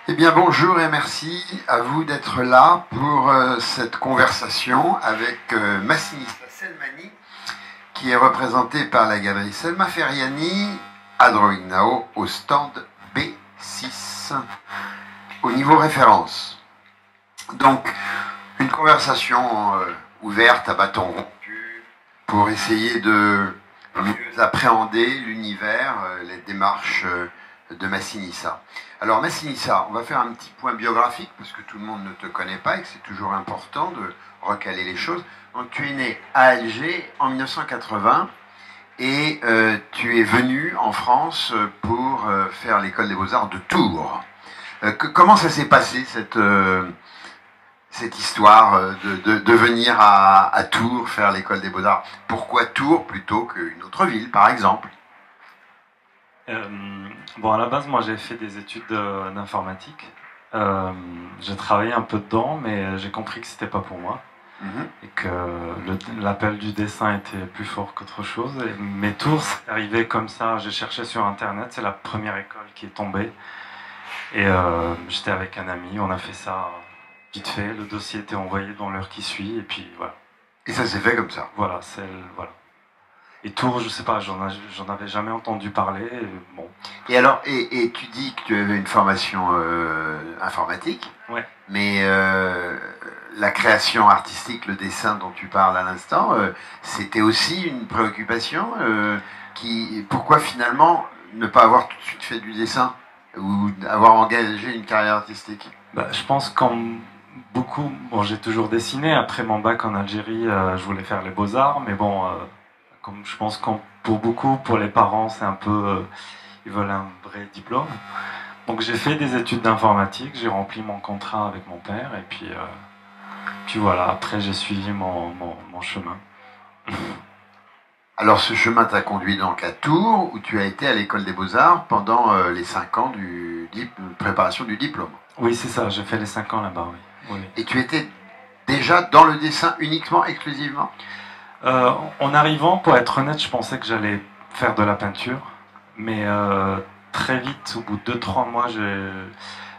Eh bien, bonjour et merci à vous d'être là pour cette conversation avec Massinissa Selmani, qui est représenté par la galerie Selma Feriani à Drawing Now au stand B6 au niveau référence. Donc, une conversation ouverte à bâton rompu pour essayer de mieux appréhender l'univers, les démarches de Massinissa. Alors Massinissa, on va faire un petit point biographique parce que tout le monde ne te connaît pas et que c'est toujours important de recaler les choses. Donc tu es né à Alger en 1980 et tu es venu en France pour faire l'école des beaux-arts de Tours. Comment ça s'est passé cette histoire de venir à Tours faire l'école des beaux-arts? Pourquoi Tours plutôt qu'une autre ville par exemple? Bon, à la base, moi j'ai fait des études d'informatique. J'ai travaillé un peu dedans, mais j'ai compris que c'était pas pour moi. Et que l'appel du dessin était plus fort qu'autre chose. Mes tours, c'est arrivé comme ça. J'ai cherché sur internet, c'est la première école qui est tombée. Et j'étais avec un ami, on a fait ça vite fait. Le dossier était envoyé dans l'heure qui suit, et puis voilà. Et ça s'est fait comme ça? Voilà, voilà. Et Tours, je sais pas, j'en avais jamais entendu parler. Bon. Et alors, et tu dis que tu avais une formation informatique, ouais. Mais la création artistique, le dessin dont tu parles à l'instant, c'était aussi une préoccupation. Pourquoi finalement ne pas avoir tout de suite fait du dessin ou avoir engagé une carrière artistique? Je pense comme beaucoup, bon, j'ai toujours dessiné. Après mon bac en Algérie, je voulais faire les beaux-arts, mais bon. Comme je pense que pour beaucoup, pour les parents, c'est un peu... ils veulent un vrai diplôme. Donc j'ai fait des études d'informatique, j'ai rempli mon contrat avec mon père, et puis voilà, après j'ai suivi mon chemin. Alors ce chemin t'a conduit donc à Tours, où tu as été à l'école des beaux-arts pendant les 5 ans de préparation du diplôme. Oui, c'est ça, j'ai fait les 5 ans là-bas, oui. Et tu étais déjà dans le dessin uniquement, exclusivement? En arrivant, pour être honnête, je pensais que j'allais faire de la peinture, mais très vite, au bout de 2-3 mois,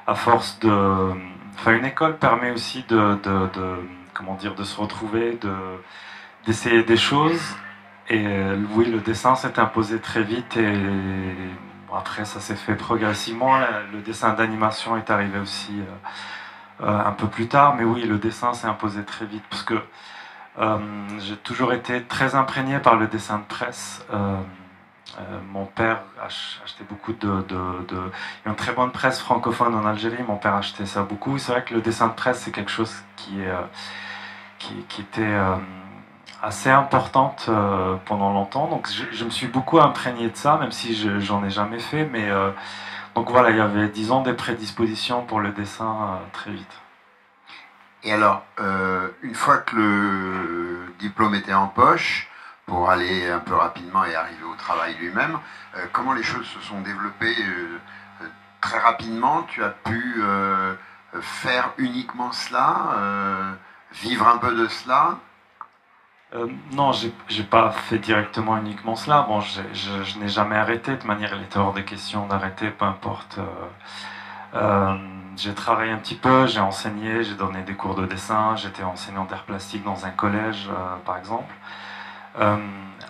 à force de... Enfin, une école permet aussi comment dire, de se retrouver, d'essayer des choses, et oui, le dessin s'est imposé très vite, et après, ça s'est fait progressivement. Le dessin d'animation est arrivé aussi un peu plus tard, mais oui, le dessin s'est imposé très vite, parce que j'ai toujours été très imprégné par le dessin de presse. Mon père achetait beaucoup il y a une très bonne presse francophone en Algérie, mon père achetait ça beaucoup. C'est vrai que le dessin de presse, c'est quelque chose qui était assez importante pendant longtemps. Donc je me suis beaucoup imprégné de ça, même si j'en ai jamais fait. Mais donc voilà, il y avait, disons, des prédispositions pour le dessin très vite. Et alors, une fois que le diplôme était en poche, pour aller un peu rapidement et arriver au travail lui-même, comment les choses se sont développées très rapidement? Tu as pu faire uniquement cela, vivre un peu de cela? Non, j'ai pas fait directement uniquement cela. Bon, je n'ai jamais arrêté. De manière, il était hors de question d'arrêter, peu importe. J'ai travaillé un petit peu, j'ai enseigné, j'ai donné des cours de dessin, j'étais enseignant d'art plastique dans un collège, par exemple.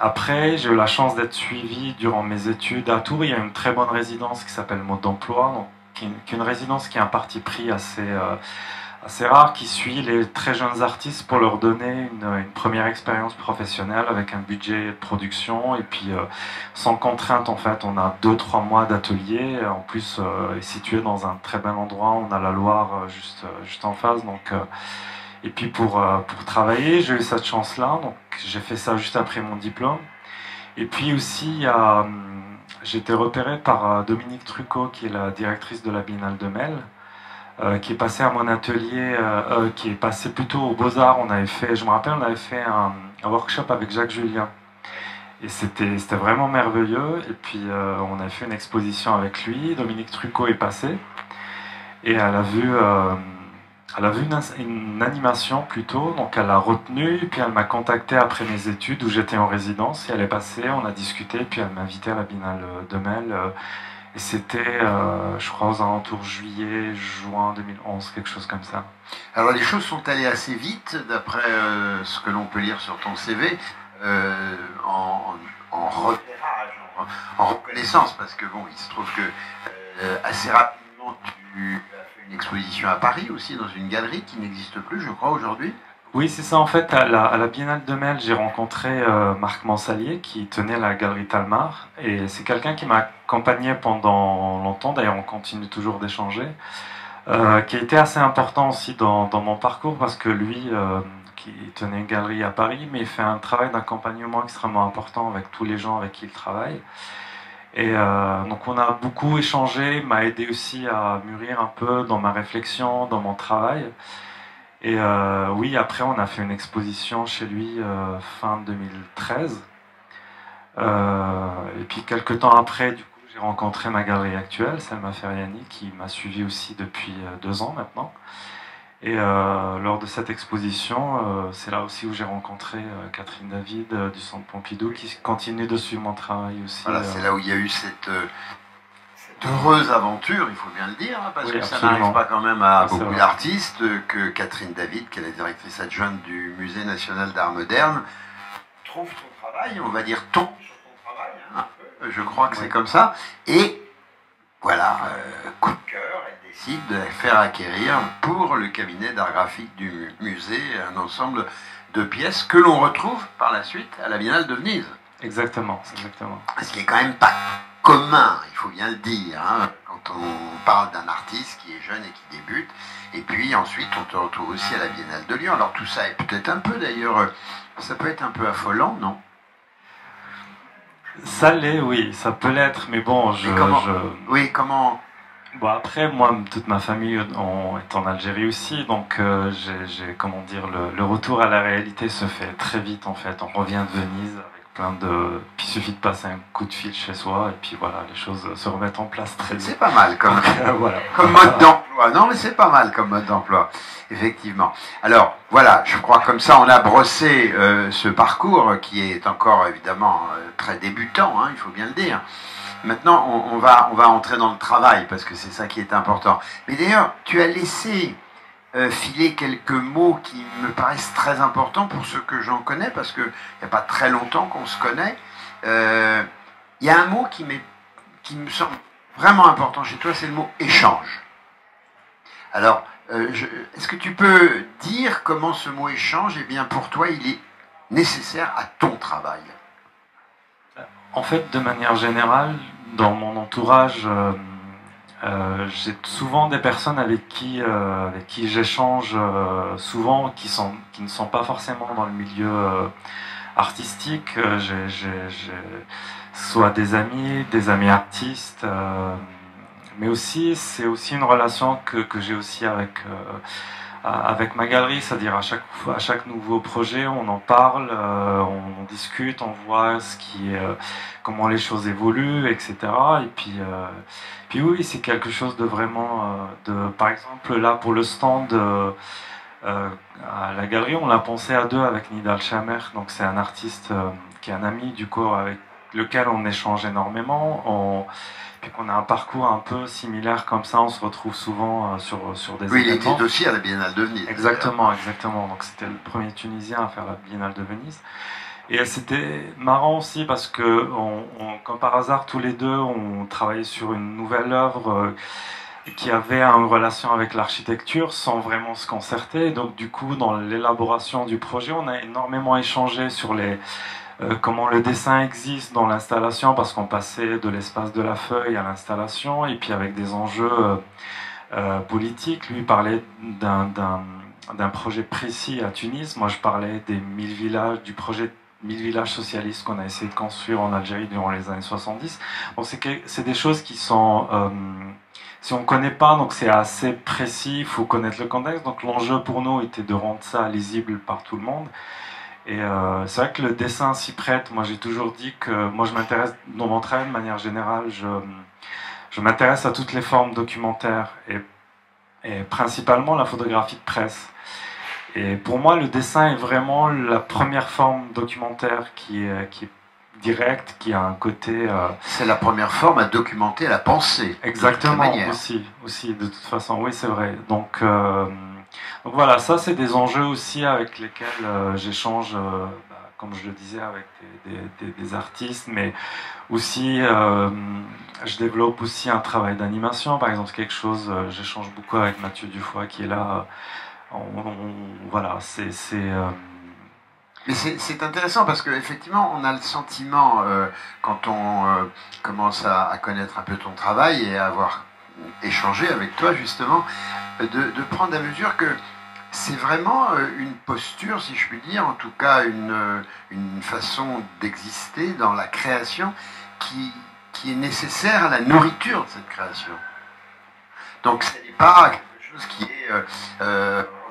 Après, j'ai eu la chance d'être suivi durant mes études à Tours. Il y a une très bonne résidence qui s'appelle Mode d'emploi, qui est une résidence qui a un parti pris assez rare, qui suit les très jeunes artistes pour leur donner une première expérience professionnelle avec un budget de production, et puis sans contrainte. En fait, on a 2-3 mois d'atelier, en plus est situé dans un très bel endroit, on a la Loire juste en face, donc et puis pour travailler, j'ai eu cette chance-là, donc j'ai fait ça juste après mon diplôme. Et puis aussi, j'ai été repéré par Dominique Trucot, qui est la directrice de la Biennale de Mel, qui est passée à mon atelier, qui est passée plutôt aux Beaux-Arts. Je me rappelle, on avait fait un workshop avec Jacques Julien. Et c'était vraiment merveilleux. Et puis on a fait une exposition avec lui. Dominique Trucot est passée. Et elle a vu elle a vu une animation plutôt, donc elle l'a retenue, puis elle m'a contacté après mes études où j'étais en résidence, et elle est passée, on a discuté, puis elle m'a invité à la Biennale de Mel, et c'était, je crois, aux alentours juillet, juin 2011, quelque chose comme ça. Alors les choses sont allées assez vite, d'après ce que l'on peut lire sur ton CV, en repérage, en reconnaissance, parce que bon, il se trouve que assez rapidement tu as fait une exposition à Paris aussi, dans une galerie qui n'existe plus, je crois, aujourd'hui. Oui, c'est ça. En fait, à la Biennale de Mel, j'ai rencontré Marc Mansalier qui tenait la galerie Talmar. Et c'est quelqu'un qui m'a accompagné pendant longtemps, d'ailleurs on continue toujours d'échanger, qui a été assez important aussi dans mon parcours parce que lui, qui tenait une galerie à Paris, mais il fait un travail d'accompagnement extrêmement important avec tous les gens avec qui il travaille. Et donc on a beaucoup échangé, m'a aidé aussi à mûrir un peu dans ma réflexion, dans mon travail. Et oui, après on a fait une exposition chez lui fin 2013. Et puis quelques temps après, du coup, j'ai rencontré ma galerie actuelle, Selma Feriani, qui m'a suivi aussi depuis 2 ans maintenant. Et lors de cette exposition, c'est là aussi où j'ai rencontré Catherine David du Centre Pompidou, qui continue de suivre mon travail aussi. Voilà, c'est là où il y a eu cette heureuse aventure, il faut bien le dire, hein, parce oui, que absolument. ça n'arrive pas quand même à C'est beaucoup vrai. d'artistes, que Catherine David, qui est la directrice adjointe du Musée national d'art moderne, trouve ton travail, on va dire tombe sur ton travail, hein, un peu, je crois que c'est comme ça, et voilà, coup de cœur, elle décide de faire acquérir pour le cabinet d'art graphique du musée un ensemble de pièces que l'on retrouve par la suite à la Biennale de Venise. Exactement, exactement. Ce qui est quand même pas commun, il faut bien le dire, hein, quand on parle d'un artiste qui est jeune et qui débute, et puis ensuite on te retrouve aussi à la Biennale de Lyon. Alors tout ça est peut-être un peu d'ailleurs, ça peut être un peu affolant, non? Ça l'est, oui, ça peut l'être, mais bon, Oui, comment... Bon, après, moi, toute ma famille est en Algérie aussi, donc comment dire, le retour à la réalité se fait très vite en fait. On revient de Venise avec plein de... Puis il suffit de passer un coup de fil chez soi, et puis voilà, les choses se remettent en place très vite. C'est pas mal comme, voilà. comme mode d'emploi. Non, mais c'est pas mal comme mode d'emploi, effectivement. Alors, voilà, je crois comme ça on a brossé ce parcours qui est encore évidemment très débutant, hein, il faut bien le dire. Maintenant, on va entrer dans le travail, parce que c'est ça qui est important. Mais d'ailleurs, tu as laissé filer quelques mots qui me paraissent très importants pour ceux que j'en connais, parce qu'il n'y a pas très longtemps qu'on se connaît. Il y a un mot qui me semble vraiment important chez toi, c'est le mot échange. Alors, est-ce que tu peux dire comment ce mot échange, eh bien, pour toi, il est nécessaire à ton travail? En fait, de manière générale, dans mon entourage, j'ai souvent des personnes avec qui j'échange souvent, qui ne sont pas forcément dans le milieu artistique. J'ai soit des amis artistes, mais aussi c'est aussi une relation que j'ai aussi avec ma galerie, c'est-à-dire à chaque nouveau projet, on en parle, on discute, on voit comment les choses évoluent, etc. Et puis oui, c'est quelque chose de vraiment, par exemple là pour le stand à la galerie, on l'a pensé à deux avec Nidal Chamer, donc c'est un artiste qui est un ami du coup avec lequel on échange énormément. Puis qu'on a un parcours un peu similaire comme ça, on se retrouve souvent sur des événements. Oui, il était aussi à la Biennale de Venise. Exactement, exactement. Donc c'était le premier Tunisien à faire la Biennale de Venise. Et c'était marrant aussi parce que, comme par hasard, tous les deux, on travaillait sur une nouvelle œuvre qui avait une relation avec l'architecture sans vraiment se concerter. Donc du coup, dans l'élaboration du projet, on a énormément échangé sur comment le dessin existe dans l'installation, parce qu'on passait de l'espace de la feuille à l'installation, et puis avec des enjeux politiques. Lui parlait d'un projet précis à Tunis, moi je parlais des 1000 villages, du projet 1000 villages socialistes qu'on a essayé de construire en Algérie durant les années 70. Donc c'est des choses qui sont... si on ne connaît pas, donc c'est assez précis, il faut connaître le contexte. Donc l'enjeu pour nous était de rendre ça lisible par tout le monde. Et c'est vrai que le dessin s'y prête. Moi, j'ai toujours dit que moi, je m'intéresse dans mon travail de manière générale. Je m'intéresse à toutes les formes documentaires. Et et principalement la photographie de presse. Et pour moi, le dessin est vraiment la première forme documentaire qui est directe, qui a un côté... C'est la première forme à documenter la pensée. Exactement, aussi, de toute façon, oui, c'est vrai. Donc voilà, ça, c'est des enjeux aussi avec lesquels j'échange, comme je le disais, avec des artistes, mais aussi, je développe aussi un travail d'animation, par exemple, quelque chose, j'échange beaucoup avec Mathieu Dufoy qui est là. Voilà, Mais c'est intéressant parce qu'effectivement, on a le sentiment, quand on commence à connaître un peu ton travail et à avoir échangé avec toi, justement, de prendre à mesure que c'est vraiment une posture, si je puis dire, en tout cas une façon d'exister dans la création qui est nécessaire à la nourriture de cette création. Donc ce n'est pas quelque chose qui est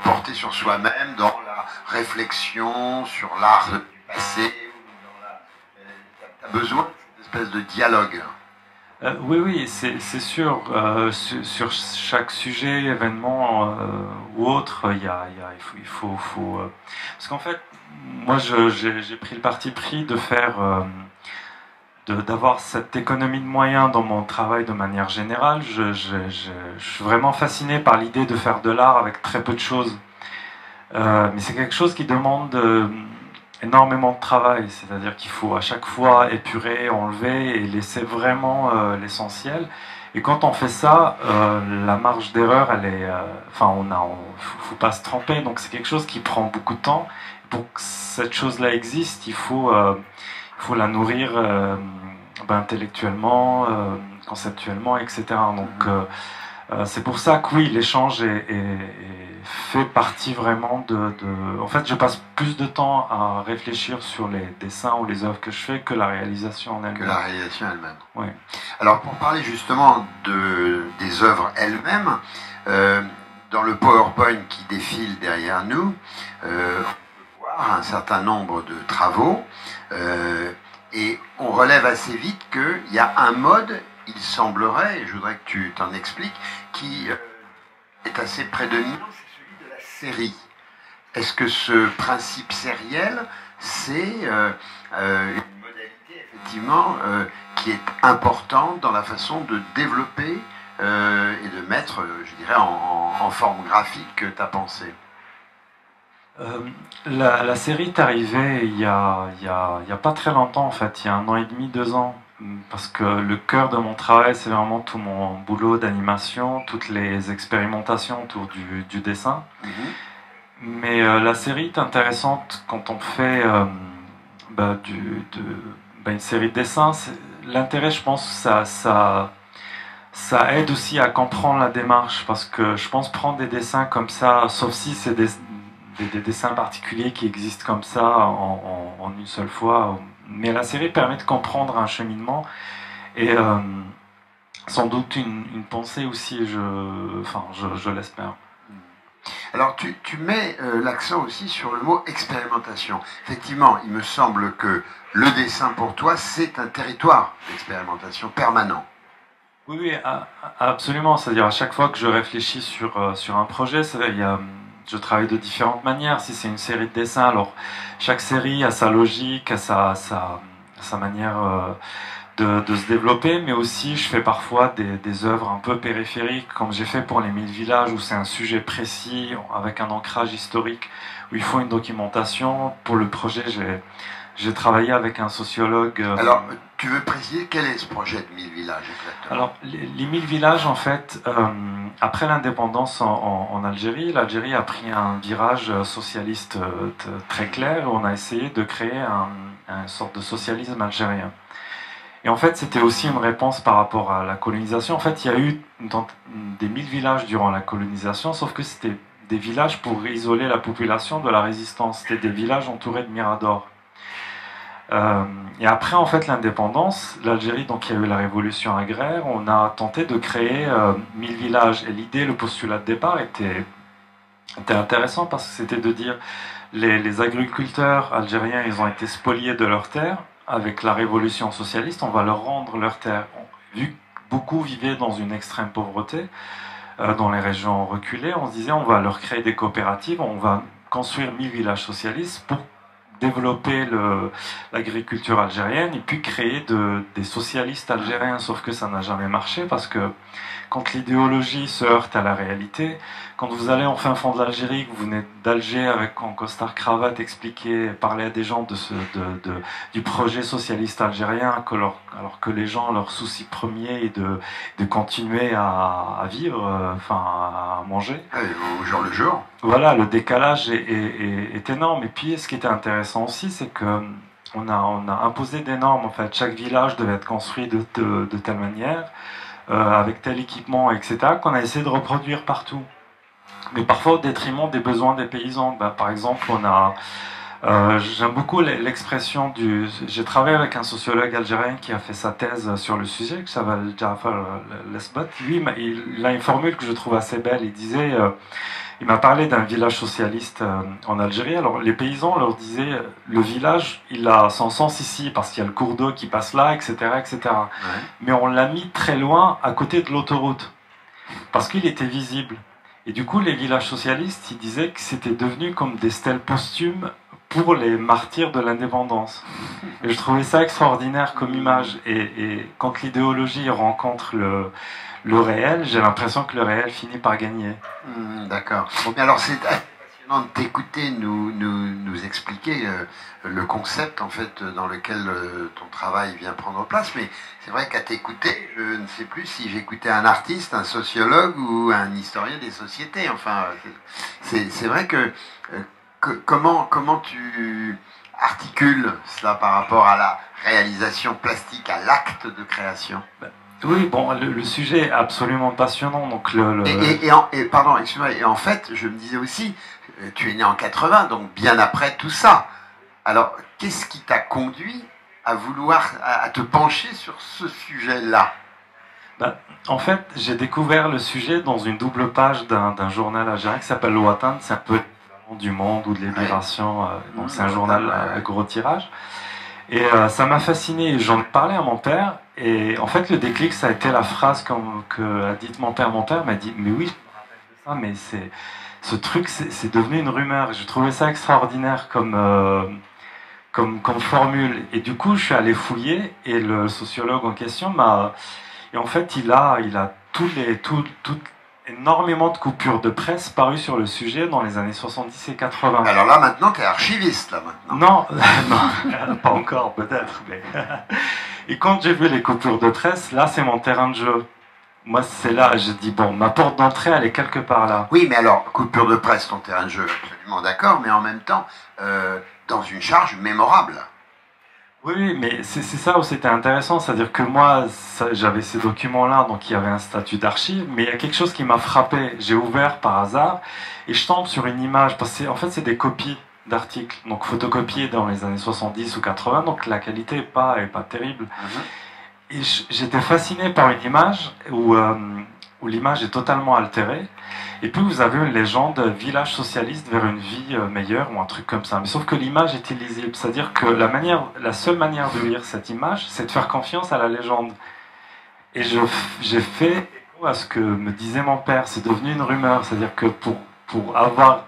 porté sur soi-même dans la réflexion sur l'art du passé. Tu as besoin de cette espèce de dialogue. Oui, c'est sûr. Sur chaque sujet, événement ou autre, il faut parce qu'en fait, moi, j'ai pris le parti pris de faire, d'avoir cette économie de moyens dans mon travail de manière générale. Je suis vraiment fasciné par l'idée de faire de l'art avec très peu de choses. Mais c'est quelque chose qui demande énormément de travail, c'est-à-dire qu'il faut à chaque fois épurer, enlever et laisser vraiment l'essentiel. Et quand on fait ça, la marge d'erreur, elle est, faut pas se tromper. Donc c'est quelque chose qui prend beaucoup de temps. Pour que cette chose-là existe, il faut la nourrir intellectuellement, conceptuellement, etc. Donc c'est pour ça que oui, l'échange fait partie vraiment En fait, je passe plus de temps à réfléchir sur les dessins ou les œuvres que je fais que la réalisation en elle-même. Que la réalisation elle-même. Oui. Alors, pour parler justement des œuvres elles-mêmes, dans le PowerPoint qui défile derrière nous, on peut voir un certain nombre de travaux et on relève assez vite qu'il y a un mode, il semblerait, et je voudrais que tu t'en expliques, qui est assez prédominant, c'est celui de la série. Est-ce que ce principe sériel, c'est une modalité effectivement qui est importante dans la façon de développer et de mettre, je dirais, en forme graphique ta pensée? La série est arrivée il y a pas très longtemps, en fait, il y a 1 an et demi, 2 ans. Parce que le cœur de mon travail, c'est vraiment tout mon boulot d'animation, toutes les expérimentations autour du dessin. Mais la série est intéressante quand on fait une série de dessins. L'intérêt, je pense, ça aide aussi à comprendre la démarche. Parce que je pense prendre des dessins comme ça, sauf si c'est des dessins particuliers qui existent comme ça en une seule fois. Mais la série permet de comprendre un cheminement et sans doute une pensée aussi, je l'espère. Alors tu mets l'accent aussi sur le mot expérimentation. Effectivement, il me semble que le dessin pour toi, c'est un territoire d'expérimentation permanent. Oui, absolument. C'est-à-dire à chaque fois que je réfléchis sur un projet, je travaille de différentes manières. Si c'est une série de dessins, alors chaque série a sa logique, a sa manière de se développer, mais aussi je fais parfois des œuvres un peu périphériques, comme j'ai fait pour les 1000 villages, où c'est un sujet précis, avec un ancrage historique, où il faut une documentation. Pour le projet, j'ai travaillé avec un sociologue. Alors, tu veux préciser quel est ce projet de 1000 villages exactement? Alors, les 1000 villages, en fait, après l'indépendance en Algérie, l'Algérie a pris un virage socialiste très clair. On a essayé de créer une sorte de socialisme algérien. Et en fait, c'était aussi une réponse par rapport à la colonisation. En fait, il y a eu des 1000 villages durant la colonisation, sauf que c'était des villages pour isoler la population de la résistance. C'était des villages entourés de miradors. Et après, en fait, l'indépendance, l'Algérie, donc il y a eu la révolution agraire, on a tenté de créer 1000 villages. Et l'idée, le postulat de départ était intéressant parce que c'était de dire les agriculteurs algériens, ils ont été spoliés de leurs terres. Avec la révolution socialiste, on va leur rendre leurs terres. Vu que beaucoup vivaient dans une extrême pauvreté, dans les régions reculées. On se disait on va leur créer des coopératives, on va construire 1000 villages socialistes pour développer l'agriculture algérienne et puis créer des socialistes algériens, sauf que ça n'a jamais marché parce que quand l'idéologie se heurte à la réalité, quand vous allez en fin fond de l'Algérie, que vous venez d'Alger avec en costard cravate expliquer, parler à des gens du projet socialiste algérien, alors que les gens, leur souci premier est de continuer à vivre, enfin à manger. Au jour le jour. Voilà, le décalage est énorme. Et puis, ce qui était intéressant aussi, c'est que on a imposé des normes. En fait, chaque village devait être construit de telle manière, avec tel équipement, etc., qu'on a essayé de reproduire partout. Mais parfois au détriment des besoins des paysans. Ben, par exemple, j'aime beaucoup l'expression du... J'ai travaillé avec un sociologue algérien qui a fait sa thèse sur le sujet, qui s'appelle Jafar Lesbot. Lui, il a une formule que je trouve assez belle. Il disait... il m'a parlé d'un village socialiste en Algérie. Alors les paysans leur disaient le village, il a son sens ici parce qu'il y a le cours d'eau qui passe là, etc., etc. Ouais. Mais on l'a mis très loin, à côté de l'autoroute, parce qu'il était visible. Et du coup, les villages socialistes, ils disaient que c'était devenu comme des stèles posthumes pour les martyrs de l'indépendance. Et je trouvais ça extraordinaire comme image. Et quand l'idéologie rencontre le réel, j'ai l'impression que le réel finit par gagner. D'accord. Mais alors c'est passionnant de t'écouter nous expliquer le concept en fait dans lequel ton travail vient prendre place. Mais c'est vrai qu'à t'écouter, je ne sais plus si j'écoutais un artiste, un sociologue ou un historien des sociétés. Enfin, c'est vrai que comment tu articules cela par rapport à la réalisation plastique, à l'acte de création? Oui, bon, le sujet est absolument passionnant. Donc pardon, excuse-moi. Et en fait, je me disais aussi, tu es né en 80, donc bien après tout ça. Alors, qu'est-ce qui t'a conduit à vouloir, à te pencher sur ce sujet-là? En fait, j'ai découvert le sujet dans une double page d'un journal algérien qui s'appelle Ouatan. C'est un peu du Monde ou de Libération. Ouais. Donc c'est un journal à gros tirage. Et ça m'a fasciné. J'en ai parlé à mon père. Et en fait, le déclic, ça a été la phrase que a dite mon père. Mon père m'a dit, mais oui, je me rappelle de ça, mais ce truc, c'est devenu une rumeur. Je trouvais ça extraordinaire comme formule. Et du coup, je suis allé fouiller et le sociologue en question m'a... Et en fait, il a énormément de coupures de presse parues sur le sujet dans les années 70 et 80. Alors là, maintenant, tu es archiviste, là, Non, maintenant. non, pas encore, peut-être. Mais... Et quand j'ai vu les coupures de presse, là, c'est mon terrain de jeu. Moi, c'est là, je dis, bon, ma porte d'entrée, elle est quelque part là. Oui, mais alors, coupure de presse, ton terrain de jeu, absolument d'accord, mais en même temps, dans une charge mémorable. Oui, mais c'est ça où c'était intéressant, c'est-à-dire que moi, j'avais ces documents-là, donc il y avait un statut d'archive, mais il y a quelque chose qui m'a frappé. J'ai ouvert par hasard et je tombe sur une image, parce que en fait, c'est des copies d'articles, donc photocopiés dans les années 70 ou 80, donc la qualité est pas terrible. Et j'étais fasciné par une image où l'image est totalement altérée. Et puis vous avez une légende village socialiste vers une vie meilleure ou un truc comme ça. Mais sauf que l'image est illisible. C'est-à-dire que la seule manière de lire cette image, c'est de faire confiance à la légende. Et j'ai fait écho à ce que me disait mon père. C'est devenu une rumeur. C'est-à-dire que pour avoir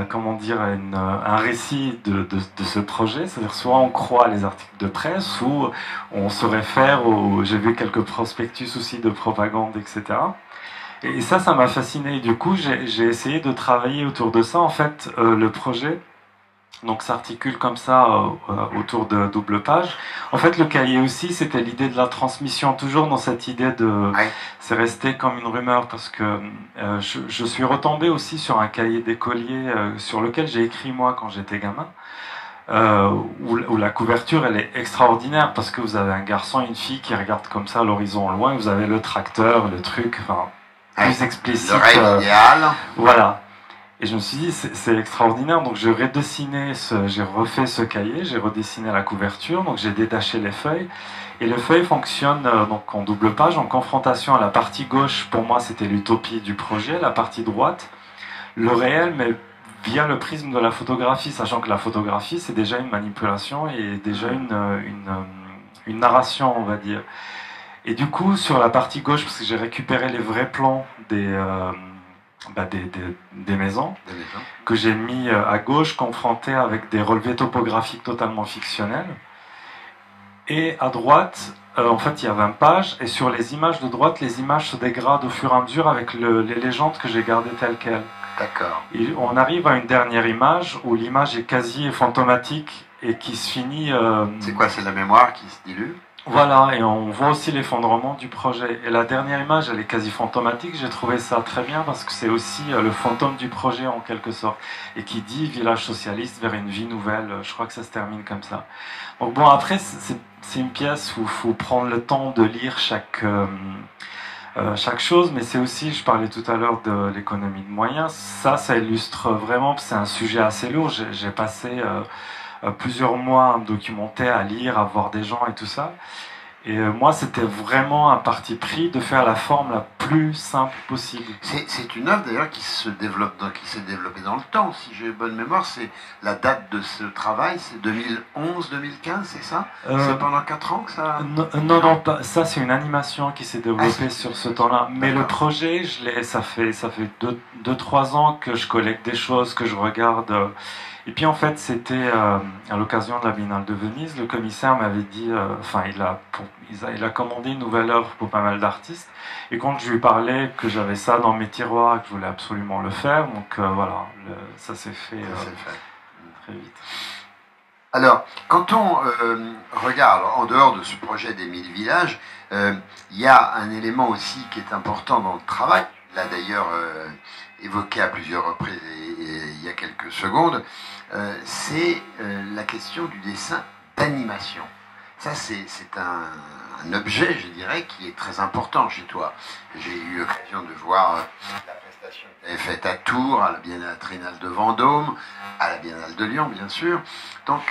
comment dire, un récit de ce projet, c'est-à-dire soit on croit les articles de presse ou on se réfère j'ai vu quelques prospectus aussi de propagande, etc. Et ça m'a fasciné. Du coup, j'ai essayé de travailler autour de ça. En fait, le projet donc s'articule comme ça autour de double page. En fait, le cahier aussi, c'était l'idée de la transmission, toujours dans cette idée de... Ouais. C'est resté comme une rumeur parce que je suis retombé aussi sur un cahier d'écolier sur lequel j'ai écrit moi quand j'étais gamin. Où la couverture elle est extraordinaire parce que vous avez un garçon et une fille qui regardent comme ça à l'horizon loin, et vous avez le tracteur, le truc, enfin... plus explicite. Le rêve idéal. Voilà. Et je me suis dit, c'est extraordinaire. Donc j'ai refait ce cahier, j'ai redessiné la couverture, donc j'ai détaché les feuilles. Et les feuilles fonctionnent donc en double page, en confrontation à la partie gauche. Pour moi, c'était l'utopie du projet. La partie droite, le réel, mais via le prisme de la photographie, sachant que la photographie, c'est déjà une manipulation et déjà une narration, on va dire. Et du coup, sur la partie gauche, parce que j'ai récupéré les vrais plans des maisons, que j'ai mis à gauche, confrontés avec des relevés topographiques totalement fictionnels. Et à droite, en fait, il y a 20 pages, et sur les images de droite, les images se dégradent au fur et à mesure avec les légendes que j'ai gardées telles quelles. D'accord. Et on arrive à une dernière image où l'image est quasi fantomatique et qui se finit... c'est quoi, c'est la mémoire qui se dilue? Voilà, et on voit aussi l'effondrement du projet. Et la dernière image, elle est quasi fantomatique. J'ai trouvé ça très bien parce que c'est aussi le fantôme du projet en quelque sorte. Et qui dit village socialiste vers une vie nouvelle. Je crois que ça se termine comme ça. Donc bon, après, c'est une pièce où il faut prendre le temps de lire chaque chose, mais c'est aussi, je parlais tout à l'heure de l'économie de moyens. Ça illustre vraiment, c'est un sujet assez lourd. J'ai passé... plusieurs mois à me documenter, à lire, à voir des gens et tout ça. Et moi, c'était vraiment un parti pris de faire la forme la plus simple possible. C'est une œuvre d'ailleurs qui s'est développée dans le temps. Si j'ai bonne mémoire, c'est la date de ce travail, c'est 2011-2015, c'est ça? C'est pendant 4 ans que ça... Non, pas, ça c'est une animation qui s'est développée sur ce temps-là. Mais le projet, ça fait 2-3 ans que je collecte des choses, que je regarde... Et puis en fait, c'était à l'occasion de la Biennale de Venise, le commissaire m'avait dit, il a commandé une nouvelle œuvre pour pas mal d'artistes. Et quand je lui parlais que j'avais ça dans mes tiroirs et que je voulais absolument le faire, donc voilà, ça s'est fait très vite. Alors, quand on regarde en dehors de ce projet des 1000 villages, il y a un élément aussi qui est important dans le travail. Là d'ailleurs évoqué à plusieurs reprises et il y a quelques secondes, c'est la question du dessin d'animation. Ça, c'est un objet, je dirais, qui est très important chez toi. J'ai eu l'occasion de voir la prestation que tu avais faite à Tours, à la Biennale Triennale de Vendôme, à la Biennale de Lyon, bien sûr. Donc,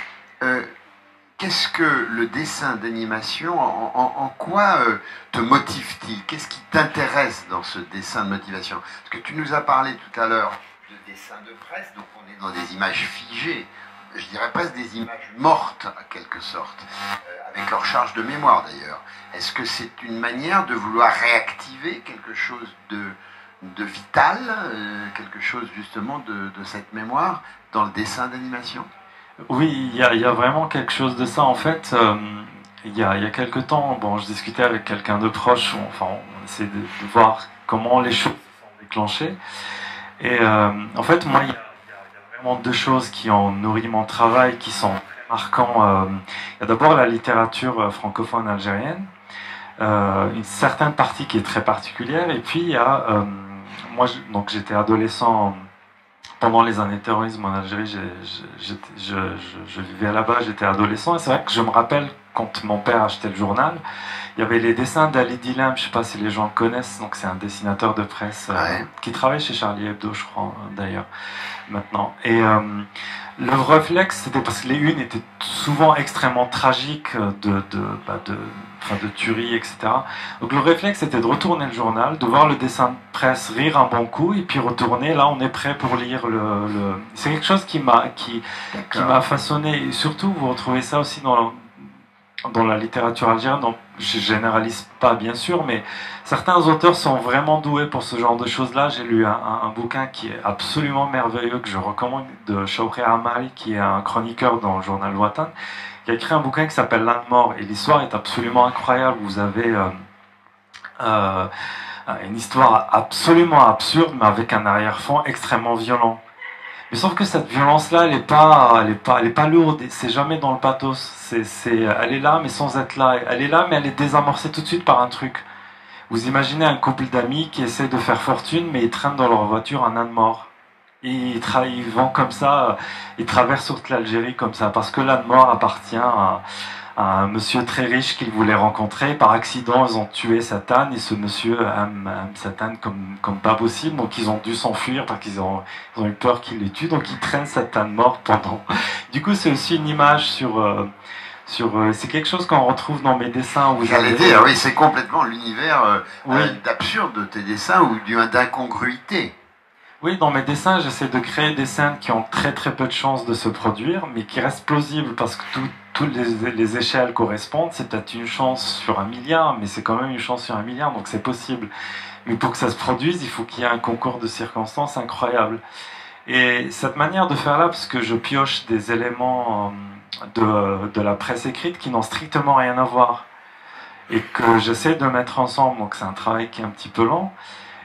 qu'est-ce que le dessin d'animation, en quoi te motive-t-il? Qu'est-ce qui t'intéresse dans ce dessin de motivation? Parce que tu nous as parlé tout à l'heure de dessin de presse, donc on est dans des images figées, je dirais presque des images mortes, en quelque sorte, avec leur charge de mémoire d'ailleurs. Est-ce que c'est une manière de vouloir réactiver quelque chose de vital, quelque chose justement de cette mémoire dans le dessin d'animation? Oui, il y a vraiment quelque chose de ça. En fait, il y a quelque temps, bon, je discutais avec quelqu'un de proche, on essaie de voir comment les choses se sont déclenchées. Et en fait, moi, il y a vraiment 2 choses qui ont nourri mon travail, qui sont marquants. Il y a d'abord la littérature francophone algérienne, une certaine partie qui est très particulière, et puis il y a, moi, donc j'étais adolescent pendant les années terrorisme en Algérie, je vivais là-bas, j'étais adolescent, et c'est vrai que je me rappelle quand mon père achetait le journal, il y avait les dessins d'Ali Dilem, je ne sais pas si les gens le connaissent, donc c'est un dessinateur de presse qui travaille chez Charlie Hebdo, je crois, d'ailleurs, maintenant. Et le réflexe, c'était parce que les unes étaient souvent extrêmement tragiques de tueries, etc. Donc le réflexe, c'était de retourner le journal, de voir le dessin de presse rire un bon coup, et puis retourner, là on est prêt pour lire le... C'est quelque chose qui m'a façonné, et surtout vous retrouvez ça aussi dans la littérature algérienne, donc je généralise pas bien sûr, mais certains auteurs sont vraiment doués pour ce genre de choses-là. J'ai lu un bouquin qui est absolument merveilleux, que je recommande, de Chowkhi Amari, qui est un chroniqueur dans le journal Watan, qui a écrit un bouquin qui s'appelle L'Inde mort, et l'histoire est absolument incroyable. Vous avez une histoire absolument absurde, mais avec un arrière-fond extrêmement violent. Mais sauf que cette violence-là, elle est pas lourde, c'est jamais dans le pathos. Elle est là, mais sans être là. Elle est là, mais elle est désamorcée tout de suite par un truc. Vous imaginez un couple d'amis qui essaient de faire fortune, mais ils traînent dans leur voiture un âne mort. Ils vont comme ça, ils traversent toute l'Algérie comme ça, parce que l'âne mort appartient à un monsieur très riche qu'ils voulaient rencontrer. Par accident, ils ont tué cet âne, et ce monsieur aime cet âne comme pas possible, donc ils ont dû s'enfuir parce qu'ils ont eu peur qu'il les tue, donc ils traînent cet âne mort pendant... Du coup, c'est aussi une image c'est quelque chose qu'on retrouve dans mes dessins. J'allais dire, oui, c'est complètement l'univers d'absurde de tes dessins, ou d'incongruité. Oui, dans mes dessins, j'essaie de créer des scènes qui ont très très peu de chances de se produire, mais qui restent plausibles parce que toutes les échelles correspondent. C'est peut-être une chance sur 1 milliard, mais c'est quand même une chance sur 1 milliard, donc c'est possible. Mais pour que ça se produise, il faut qu'il y ait un concours de circonstances incroyable. Et cette manière de faire là, parce que je pioche des éléments de la presse écrite qui n'ont strictement rien à voir et que j'essaie de mettre ensemble, donc c'est un travail qui est un petit peu lent.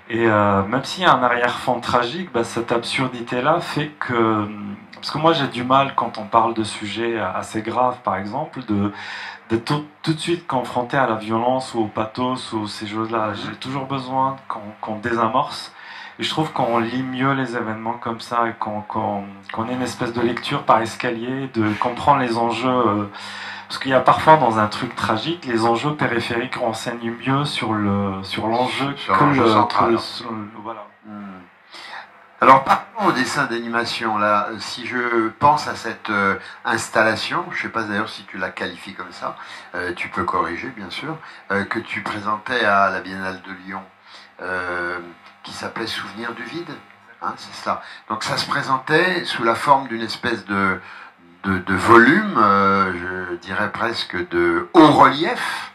Et même s'il y a un arrière-fond tragique, bah, cette absurdité-là fait que... Parce que moi j'ai du mal quand on parle de sujets assez graves, par exemple, d'être tout de suite confronté à la violence ou au pathos ou ces choses-là. J'ai toujours besoin qu'on désamorce. Et je trouve qu'on lit mieux les événements comme ça et qu'on ait une espèce de lecture par escalier, de comprendre les enjeux. Parce qu'il y a parfois dans un truc tragique, les enjeux périphériques renseignent mieux sur l'enjeu que le central. Voilà. Alors, par rapport au dessin d'animation, là, si je pense à cette installation, je ne sais pas d'ailleurs si tu la qualifies comme ça, tu peux corriger bien sûr, que tu présentais à la Biennale de Lyon, qui s'appelait Souvenir du vide, hein, c'est ça. Donc ça se présentait sous la forme d'une espèce de volume, je dirais presque de haut relief,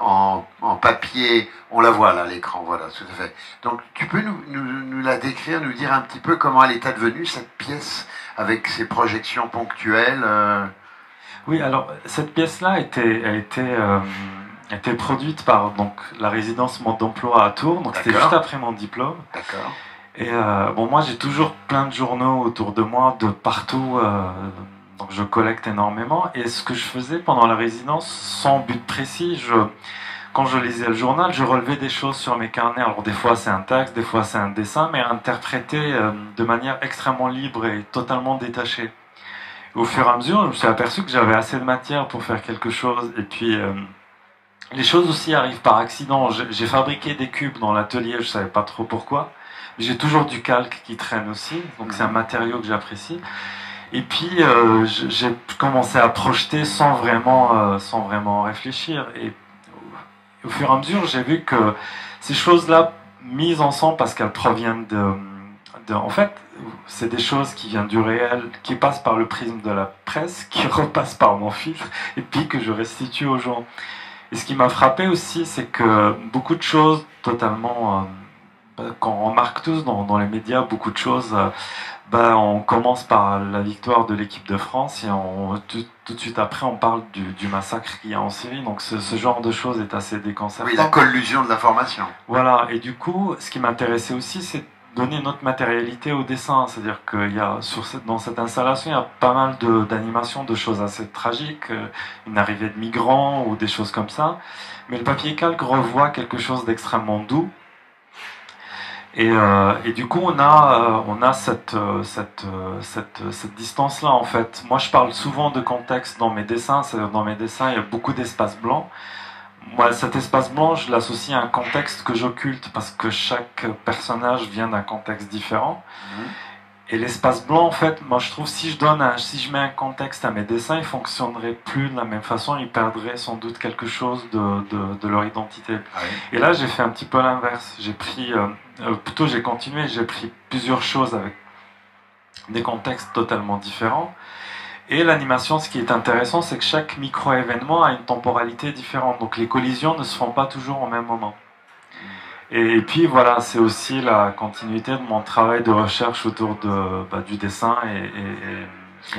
en papier, on la voit là à l'écran, voilà, tout à fait. Donc tu peux nous la décrire, nous dire un petit peu comment elle est advenue, cette pièce, avec ses projections ponctuelles Oui, alors cette pièce-là a été produite par donc, la résidence Mode d'Emploi à Tours, donc c'était juste après mon diplôme. D'accord. Et bon, moi j'ai toujours plein de journaux autour de moi, de partout, donc je collecte énormément. Et ce que je faisais pendant la résidence, sans but précis, quand je lisais le journal, je relevais des choses sur mes carnets. Alors des fois c'est un texte, des fois c'est un dessin, mais interprété de manière extrêmement libre et totalement détachée. Au fur et à mesure, je me suis aperçu que j'avais assez de matière pour faire quelque chose. Et puis les choses aussi arrivent par accident. J'ai fabriqué des cubes dans l'atelier, je savais pas trop pourquoi. J'ai toujours du calque qui traîne aussi, donc c'est un matériau que j'apprécie. Et puis j'ai commencé à projeter sans vraiment réfléchir. Et au fur et à mesure, j'ai vu que ces choses-là, mises ensemble parce qu'elles proviennent en fait, c'est des choses qui viennent du réel, qui passent par le prisme de la presse, qui repassent par mon filtre, et puis que je restitue aux gens. Et ce qui m'a frappé aussi, c'est que beaucoup de choses totalement... qu'on remarque tous dans les médias, beaucoup de choses... on commence par la victoire de l'équipe de France et tout de suite après on parle du massacre qu'il y a en Syrie. Donc ce genre de choses est assez déconcertant. Oui, la collusion de l'information. Voilà, et du coup, ce qui m'intéressait aussi, c'est donner une autre matérialité au dessin. C'est-à-dire qu'il y a dans cette installation, il y a pas mal d'animations, de choses assez tragiques, une arrivée de migrants ou des choses comme ça. Mais le papier calque revoit quelque chose d'extrêmement doux. Et du coup, on a cette distance-là, en fait. Moi, je parle souvent de contexte dans mes dessins. Dans mes dessins, il y a beaucoup d'espace blanc. Moi, cet espace blanc, je l'associe à un contexte que j'occulte parce que chaque personnage vient d'un contexte différent. Et l'espace blanc, en fait, moi je trouve si je mets un contexte à mes dessins, ils fonctionneraient plus de la même façon, ils perdraient sans doute quelque chose de leur identité. Oui. Et là, j'ai fait un petit peu l'inverse. J'ai continué, j'ai pris plusieurs choses avec des contextes totalement différents. Et l'animation, ce qui est intéressant, c'est que chaque micro-événement a une temporalité différente. Donc les collisions ne se font pas toujours au même moment. Et puis voilà, c'est aussi la continuité de mon travail de recherche autour du dessin et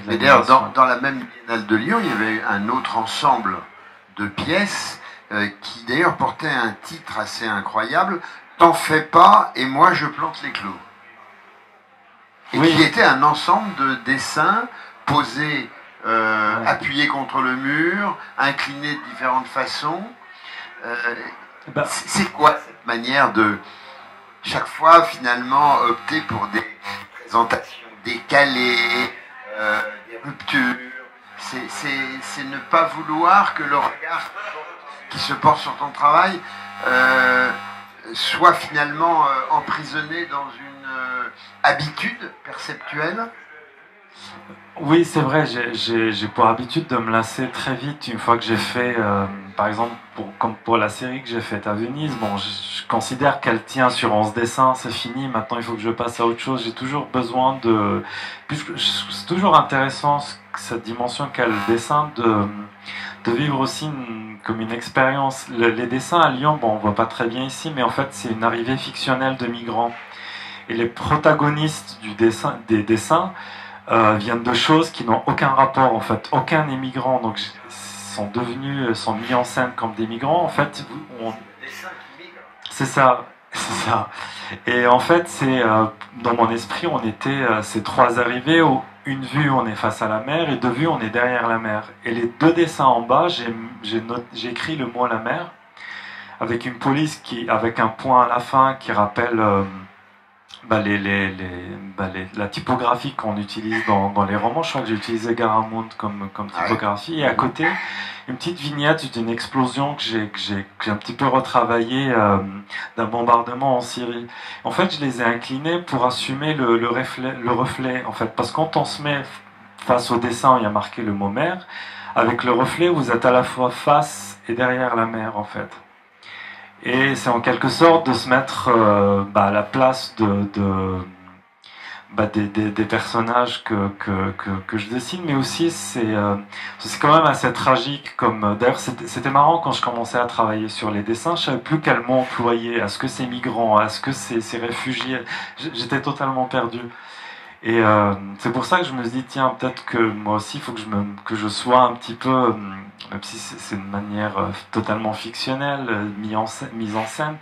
de Mais d'ailleurs, dans la même Biennale de Lyon, il y avait un autre ensemble de pièces qui d'ailleurs portait un titre assez incroyable, « T'en fais pas et moi je plante les clous ». Et oui. Qui était un ensemble de dessins posés, appuyés contre le mur, inclinés de différentes façons. C'est quoi cette manière de, chaque fois, finalement, opter pour des présentations décalées, des ruptures? C'est ne pas vouloir que le regard qui se porte sur ton travail soit finalement emprisonné dans une habitude perceptuelle? Oui, c'est vrai, j'ai pour habitude de me lasser très vite une fois que j'ai fait, par exemple, comme pour la série que j'ai faite à Venise, bon, je considère qu'elle tient sur 11 dessins, c'est fini, maintenant il faut que je passe à autre chose, j'ai toujours besoin de... C'est toujours intéressant cette dimension qu'a le dessin de vivre aussi comme une expérience. Les dessins à Lyon, bon, on voit pas très bien ici, mais en fait c'est une arrivée fictionnelle de migrants. Et les protagonistes des dessins viennent de choses qui n'ont aucun rapport en fait, aucun immigrant, donc sont mis en scène comme des migrants. En fait, c'est ça, c'est ça. Et en fait, c'est dans mon esprit, on était ces trois arrivées où une vue on est face à la mer et deux vues on est derrière la mer. Et les deux dessins en bas, j'ai écrit le mot la mer avec une police avec un point à la fin qui rappelle la typographie qu'on utilise dans les romans. Je crois que j'ai utilisé Garamond comme typographie. Et à côté, une petite vignette d'une explosion que j'ai un petit peu retravaillée d'un bombardement en Syrie. En fait, je les ai inclinés pour assumer le reflet, en fait. Parce que quand on se met face au dessin, il y a marqué le mot mer. Avec le reflet, vous êtes à la fois face et derrière la mer, en fait. Et c'est en quelque sorte de se mettre à la place des personnages que je dessine, mais aussi c'est quand même assez tragique. D'ailleurs, c'était marrant quand je commençais à travailler sur les dessins, je savais plus quel mot employer. Est-ce que c'est migrant? Est-ce que c'est réfugié? J'étais totalement perdu. Et c'est pour ça que je me dis, tiens, peut-être que moi aussi, il faut que je sois un petit peu, même si c'est une manière totalement fictionnelle, mise en scène,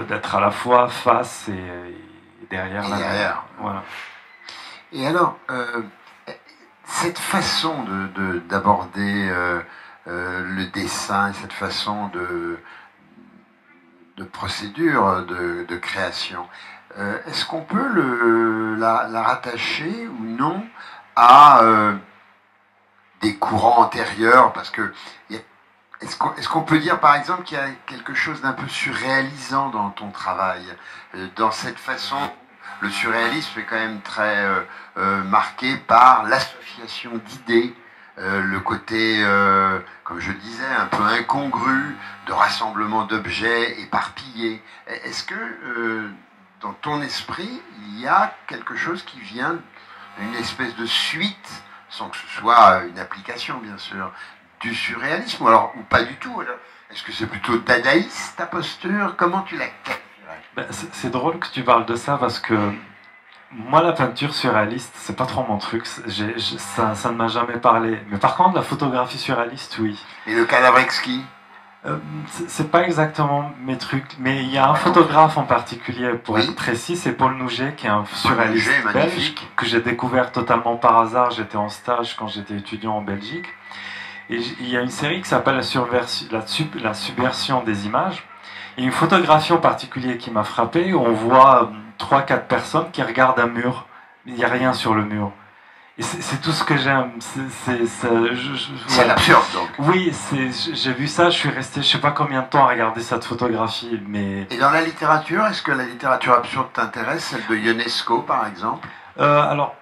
d'être à la fois face et derrière la mer. Voilà. Et alors, cette façon d'aborder le dessin, cette façon de procédure de création, est-ce qu'on peut la rattacher ou non à des courants antérieurs? Parce que est-ce qu'on peut dire par exemple qu'il y a quelque chose d'un peu surréalisant dans ton travail, dans cette façon? Le surréalisme est quand même très marqué par l'association d'idées, le côté, comme je disais, un peu incongru, de rassemblement d'objets éparpillés. Est-ce que dans ton esprit, il y a quelque chose qui vient d'une espèce de suite, sans que ce soit une application, bien sûr, du surréalisme, ou pas du tout? Est-ce que c'est plutôt dadaïste, ta posture? Comment tu la qualifierais? C'est drôle que tu parles de ça, parce que moi, la peinture surréaliste, c'est pas trop mon truc. Ça ne m'a jamais parlé. Mais par contre, la photographie surréaliste, oui. Et le cadavre exquis? C'est pas exactement mes trucs, mais il y a un photographe en particulier, pour être précis, c'est Paul Nouget, qui est un surréaliste belge, que j'ai découvert totalement par hasard. J'étais en stage quand j'étais étudiant en Belgique. Et il y a une série qui s'appelle la subversion des images. Et une photographie en particulier qui m'a frappé, où on voit 3-4 personnes qui regardent un mur. Il n'y a rien sur le mur. Et c'est tout ce que j'aime. C'est l'absurde, donc. Oui, j'ai vu ça, je suis resté je sais pas combien de temps à regarder cette photographie. Mais... Et dans la littérature, est-ce que la littérature absurde t'intéresse, celle de Ionesco par exemple? Alors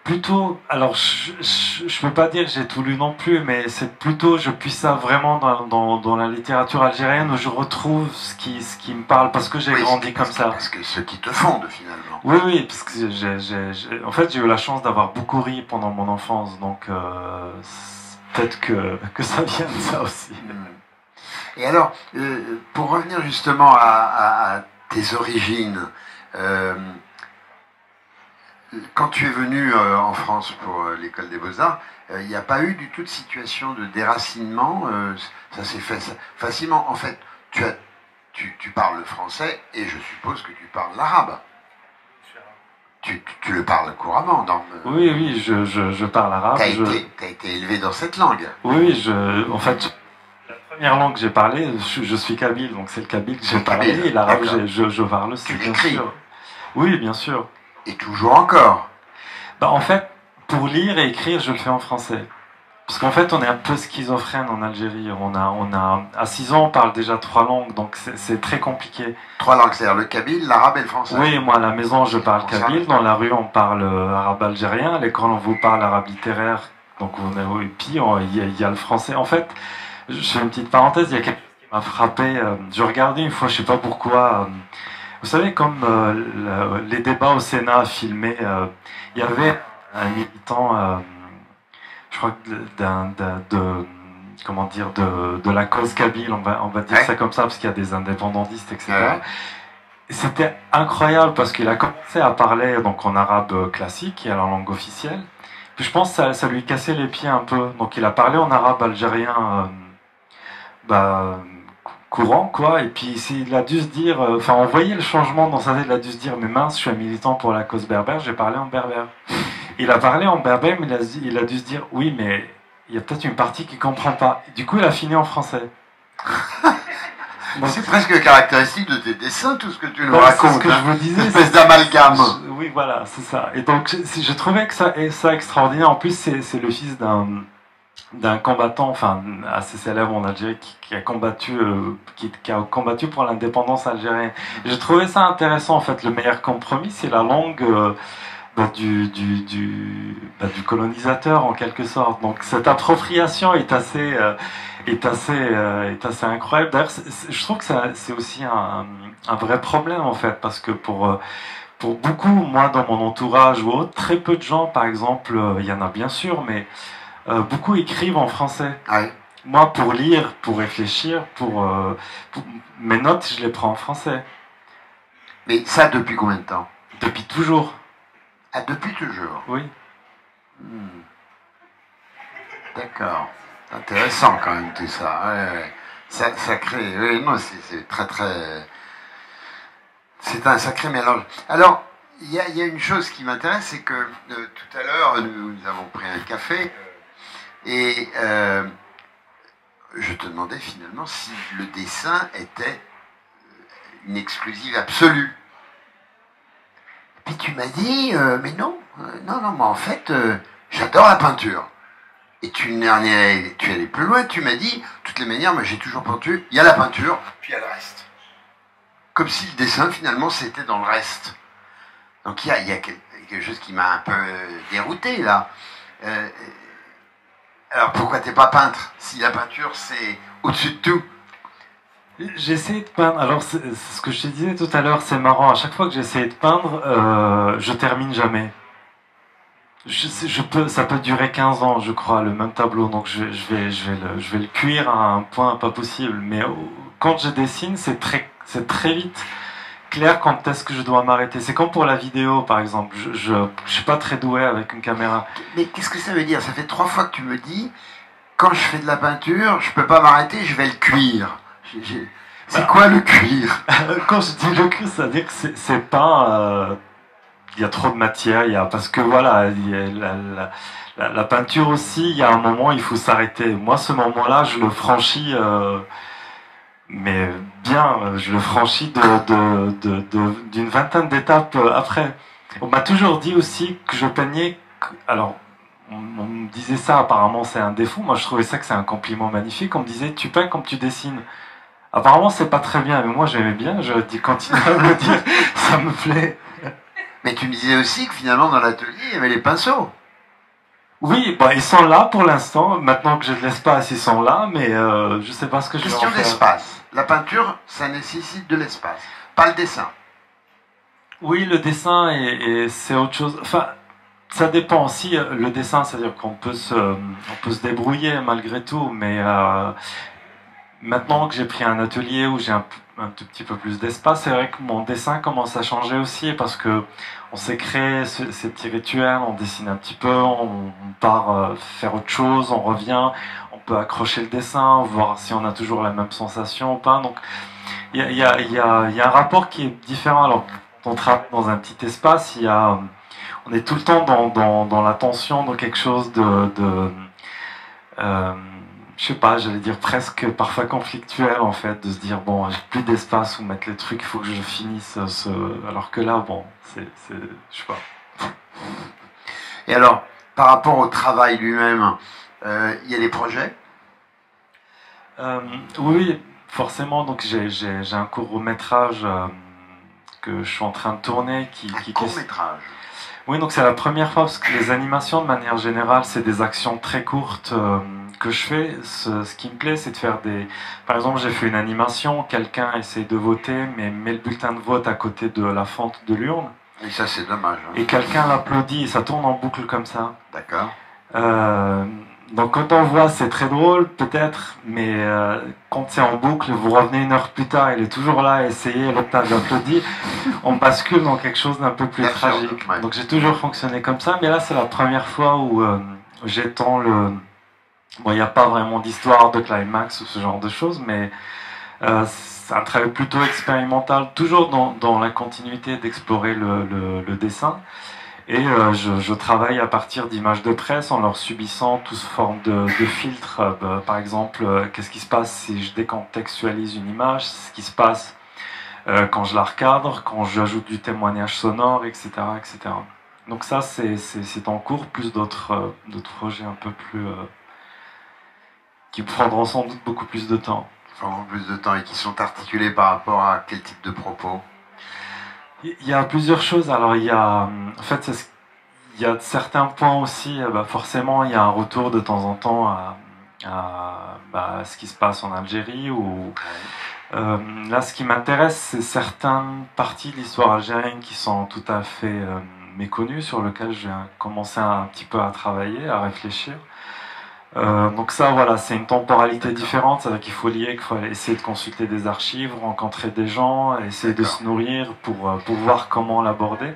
je peux pas dire que j'ai tout lu non plus, mais c'est plutôt, je puise ça vraiment dans la littérature algérienne, où je retrouve ce qui me parle, parce que j'ai grandi comme ça. Parce que ce qui te fonde finalement. Oui, parce que en fait j'ai eu la chance d'avoir beaucoup ri pendant mon enfance, donc peut-être que ça vient de ça aussi. Et alors, pour revenir justement à tes origines, quand tu es venu en France pour l'école des Beaux-Arts, il n'y a pas eu du tout de situation de déracinement, ça s'est fait facilement. En fait, tu parles le français et je suppose que tu parles l'arabe. Tu le parles couramment. Oui, je parle arabe. Tu as été élevé dans cette langue. Oui, en fait, la première langue que j'ai parlé, je suis kabyle, donc c'est le kabyle que j'ai parlé, et l'arabe, je parle aussi, bien sûr. Oui, bien sûr. Et toujours encore? En fait, pour lire et écrire, je le fais en français. Parce qu'en fait, on est un peu schizophrène en Algérie. À 6 ans, on parle déjà 3 langues, donc c'est très compliqué. 3 langues, c'est-à-dire le kabyle, l'arabe et le français. Oui, moi à la maison, je parle kabyle. Dans la rue, on parle arabe algérien. À l'école, on vous parle arabe littéraire. Donc, et puis, il y a le français. En fait, je fais une petite parenthèse, il y a quelque chose qui m'a frappé. Je regardais une fois, je sais pas pourquoi. Vous savez, comme les débats au Sénat filmés, il y avait un militant. Je crois que comment dire, de la cause kabyle, on va dire ça comme ça, parce qu'il y a des indépendantistes, etc. C'était incroyable parce qu'il a commencé à parler donc en arabe classique, qui est la langue officielle. Puis je pense que ça lui cassait les pieds un peu. Donc il a parlé en arabe algérien courant, quoi. Et puis il a dû se dire, enfin on voyait le changement dans sa tête, il a dû se dire, mais mince, je suis un militant pour la cause berbère, j'ai parlé en berbère. Il a parlé en berbère, mais il a dû se dire, oui, mais il y a peut-être une partie qui comprend pas. Du coup, il a fini en français. C'est presque caractéristique de tes dessins, tout ce que tu nous racontes. C'est ce que je vous disais. Une espèce d'amalgame. Oui, voilà, c'est ça. Et donc, je trouvais que ça extraordinaire. En plus, c'est le fils d'un combattant, enfin, assez célèbre en Algérie, qui a combattu pour l'indépendance algérienne. Et je trouvais ça intéressant, en fait. Le meilleur compromis, c'est la langue du colonisateur, en quelque sorte. Donc, cette appropriation est assez incroyable. D'ailleurs, je trouve que c'est aussi un vrai problème, en fait, parce que pour beaucoup, moi, dans mon entourage ou autre, très peu de gens, par exemple, il y en a bien sûr, mais beaucoup écrivent en français. Ouais. Moi, pour lire, pour réfléchir, mes notes, je les prends en français. Mais ça, depuis combien de temps? Depuis toujours. Ah, depuis toujours? Oui. D'accord. Intéressant quand même tout ça. Ouais. Ça crée. Oui, non, c'est très très. C'est un sacré mélange. Alors, il y a une chose qui m'intéresse, c'est que tout à l'heure, nous avons pris un café et je te demandais finalement si le dessin était une exclusive absolue. Puis tu m'as dit, mais non, moi en fait, j'adore la peinture. Et tu es allé plus loin, tu m'as dit, de toutes les manières, moi j'ai toujours peintu, il y a la peinture, puis il y a le reste. Comme si le dessin, finalement, c'était dans le reste. Donc il y a quelque chose qui m'a un peu dérouté, là. Alors pourquoi t'es pas peintre, si la peinture, c'est au-dessus de tout? J'essaie de peindre. Alors, c'est ce que je te disais tout à l'heure, c'est marrant. À chaque fois que j'essaie de peindre, je termine jamais. Ça peut durer 15 ans, je crois, le même tableau. Donc, je vais le cuire à un point pas possible. Mais quand je dessine, c'est très vite clair quand est-ce que je dois m'arrêter. C'est comme pour la vidéo, par exemple. Je suis pas très doué avec une caméra. Mais qu'est-ce que ça veut dire? Ça fait 3 fois que tu me dis, quand je fais de la peinture, je peux pas m'arrêter, je vais le cuire. C'est quoi le cuir? Quand je dis le cuir, ça veut dire que c'est pas... il y a trop de matière, parce que voilà, la peinture aussi, il y a un moment, il faut s'arrêter. Moi, ce moment-là, je le franchis, mais bien, je le franchis d'une vingtaine d'étapes après. On m'a toujours dit aussi que je peignais... Alors, on me disait ça, apparemment c'est un défaut. Moi, je trouvais ça que c'est un compliment magnifique. On me disait, tu peins comme tu dessines. Apparemment, c'est pas très bien, mais moi j'aimais bien, je dis continue à me le dire, ça me plaît. Mais tu me disais aussi que finalement dans l'atelier, il y avait les pinceaux. Oui, ils sont là pour l'instant, maintenant que j'ai de l'espace, ils sont là, mais je sais pas ce que je vais en faire. Question d'espace. La peinture, ça nécessite de l'espace, pas le dessin. Oui, le dessin, c'est autre chose. Enfin, ça dépend aussi, le dessin, c'est-à-dire qu'on peut se débrouiller malgré tout, mais... Maintenant que j'ai pris un atelier où j'ai un tout petit peu plus d'espace, c'est vrai que mon dessin commence à changer aussi parce que on s'est créé ces petits rituels, on dessine un petit peu, on part faire autre chose, on revient, on peut accrocher le dessin, voir si on a toujours la même sensation ou pas. Donc il y a un rapport qui est différent. Alors quand on travaille dans un petit espace, on est tout le temps dans l'attention, dans quelque chose je sais pas, j'allais dire presque parfois conflictuel en fait, de se dire bon, j'ai plus d'espace où mettre les trucs, il faut que je finisse alors que là, bon, c'est je sais pas. Et alors, par rapport au travail lui-même, Il y a des projets? Oui, forcément. Donc j'ai un court-métrage que je suis en train de tourner. Un court-métrage? Oui, donc c'est la première fois, parce que les animations, de manière générale, c'est des actions très courtes que je fais. Ce qui me plaît, c'est de faire des... Par exemple, j'ai fait une animation, quelqu'un essaie de voter, mais met le bulletin de vote à côté de la fente de l'urne. Et ça, c'est dommage. Hein. Et quelqu'un l'applaudit, et ça tourne en boucle comme ça. D'accord. Donc quand on voit, c'est très drôle, peut-être, mais quand c'est en boucle, vous revenez une heure plus tard, il est toujours là à essayer, l'autre applaudit, on bascule dans quelque chose d'un peu plus tragique. Ouais. Donc j'ai toujours fonctionné comme ça, mais là c'est la première fois où j'étends le... Bon, il n'y a pas vraiment d'histoire de climax ou ce genre de choses, mais c'est un travail plutôt expérimental, toujours dans la continuité d'explorer le dessin. Et je travaille à partir d'images de presse en leur subissant toute forme de filtres. Par exemple, qu'est-ce qui se passe si je décontextualise une image, ce qui se passe quand je la recadre, quand j'ajoute du témoignage sonore, etc. etc. Donc ça, c'est en cours, plus d'autres projets un peu plus... qui prendront sans doute beaucoup plus de temps. Qui prendront plus de temps et qui sont articulés par rapport à quel type de propos? Il y a plusieurs choses. Alors, il y a, en fait, il y a certains points aussi. Forcément, il y a un retour de temps en temps à ce qui se passe en Algérie. Là, ce qui m'intéresse, c'est certaines parties de l'histoire algérienne qui sont tout à fait méconnues, sur lesquelles je vais commencer un petit peu à travailler, à réfléchir. Donc ça, voilà, c'est une temporalité différente, c'est-à-dire qu'il faut essayer de consulter des archives, rencontrer des gens, essayer de se nourrir pour voir comment l'aborder.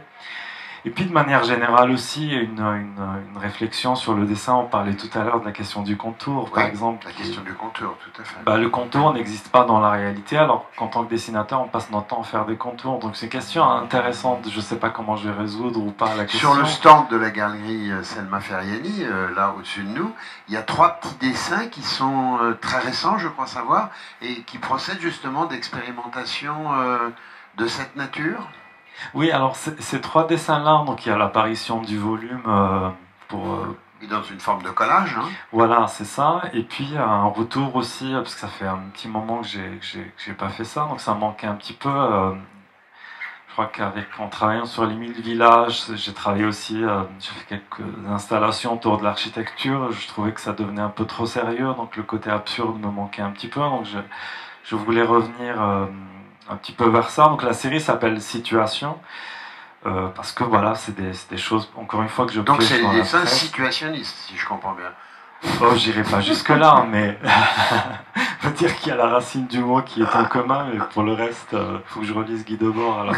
Et puis de manière générale aussi, une réflexion sur le dessin. On parlait tout à l'heure de la question du contour, par exemple. La question du contour, tout à fait. Le contour n'existe pas dans la réalité, alors qu'en tant que dessinateur, on passe notre temps à faire des contours. Donc c'est une question intéressante, je ne sais pas comment je vais résoudre ou pas la question. Sur le stand de la galerie Selma Feriani, là au-dessus de nous, il y a 3 petits dessins qui sont très récents, je crois savoir, et qui procèdent justement d'expérimentations de cette nature. Oui, alors ces 3 dessins-là, donc il y a l'apparition du volume et dans une forme de collage. Hein. Voilà, c'est ça. Et puis un retour aussi, parce que ça fait un petit moment que j'ai pas fait ça, donc ça manquait un petit peu. Je crois qu'en travaillant sur les 1000 villages, j'ai travaillé aussi, j'ai fait quelques installations autour de l'architecture. Je trouvais que ça devenait un peu trop sérieux, donc le côté absurde me manquait un petit peu. Donc je voulais revenir un petit peu vers ça. Donc la série s'appelle Situation, parce que voilà, c'est des choses, encore une fois, que je donc c'est des dessins situationnistes, si je comprends bien. Oh, j'irai pas jusque-là, mais on peut dire qu'il y a la racine du mot qui est en commun, mais pour le reste, faut que je relise Guy Debord, alors.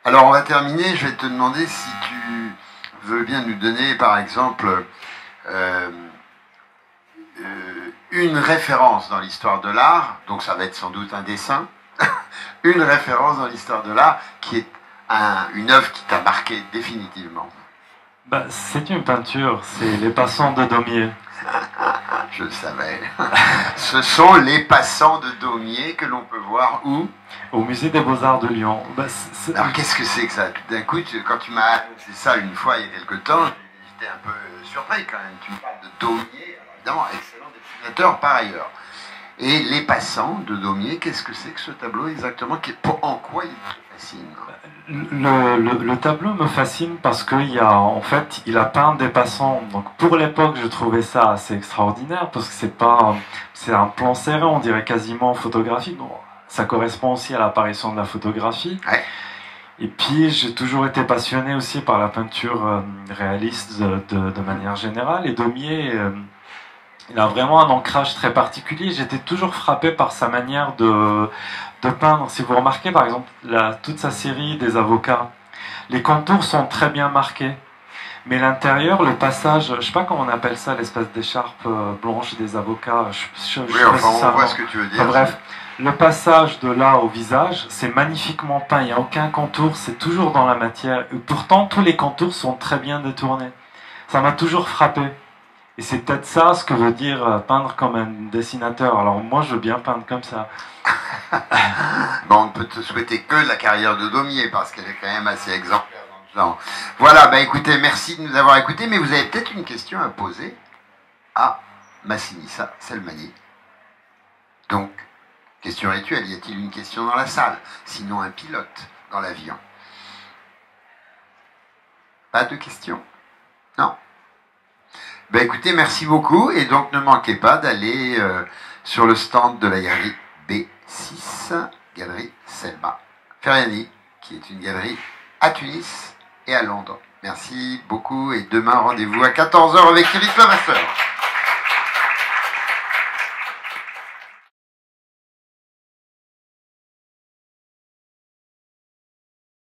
Alors on va terminer, je vais te demander si tu veux bien nous donner, par exemple, une référence dans l'histoire de l'art, donc ça va être sans doute un dessin, une référence dans l'histoire de l'art qui est une œuvre qui t'a marqué définitivement. C'est une peinture, c'est Les Passants de Daumier. Je le savais. Ce sont Les Passants de Daumier que l'on peut voir où? Au Musée des Beaux-Arts de Lyon. Alors qu'est-ce que c'est que ça? Tout d'un coup, quand tu m'as annoncé ça une fois il y a quelque temps, j'étais un peu surpris quand même. Tu me parles de Daumier, alors évidemment, excellent dessinateur par ailleurs. Et Les Passants de Daumier, qu'est-ce que c'est que ce tableau exactement? En quoi il te fascine? Le tableau me fascine parce qu'il a peint des passants. Donc pour l'époque, je trouvais ça assez extraordinaire parce que c'est un plan serré, on dirait quasiment photographique. Bon, ça correspond aussi à l'apparition de la photographie. Ouais. Et puis j'ai toujours été passionné aussi par la peinture réaliste de manière générale. Et Daumier, il a vraiment un ancrage très particulier. J'étais toujours frappé par sa manière de peindre. Si vous remarquez, par exemple, toute sa série des avocats, les contours sont très bien marqués. Mais l'intérieur, le passage, je ne sais pas comment on appelle ça, l'espèce d'écharpe blanche des avocats. Oui, enfin, on voit ce que tu veux dire. Bref, le passage de là au visage, c'est magnifiquement peint. Il n'y a aucun contour, c'est toujours dans la matière. Et pourtant, tous les contours sont très bien détournés. Ça m'a toujours frappé. Et c'est peut-être ça ce que veut dire peindre comme un dessinateur. Alors moi, je veux bien peindre comme ça. Bon, on peut te souhaiter que la carrière de Daumier, parce qu'elle est quand même assez exemplaire dans Non. Voilà, bah écoutez, merci de nous avoir écoutés, mais vous avez peut-être une question à poser à Massinissa Selmani. Donc, question rituelle, y a-t-il une question dans la salle? Sinon un pilote dans l'avion. Pas de questions? Non. Ben écoutez, merci beaucoup, et donc ne manquez pas d'aller sur le stand de la galerie B6, galerie Selma Ferriani, qui est une galerie à Tunis et à Londres. Merci beaucoup, et demain rendez-vous à 14h avec Eric Lavasseur.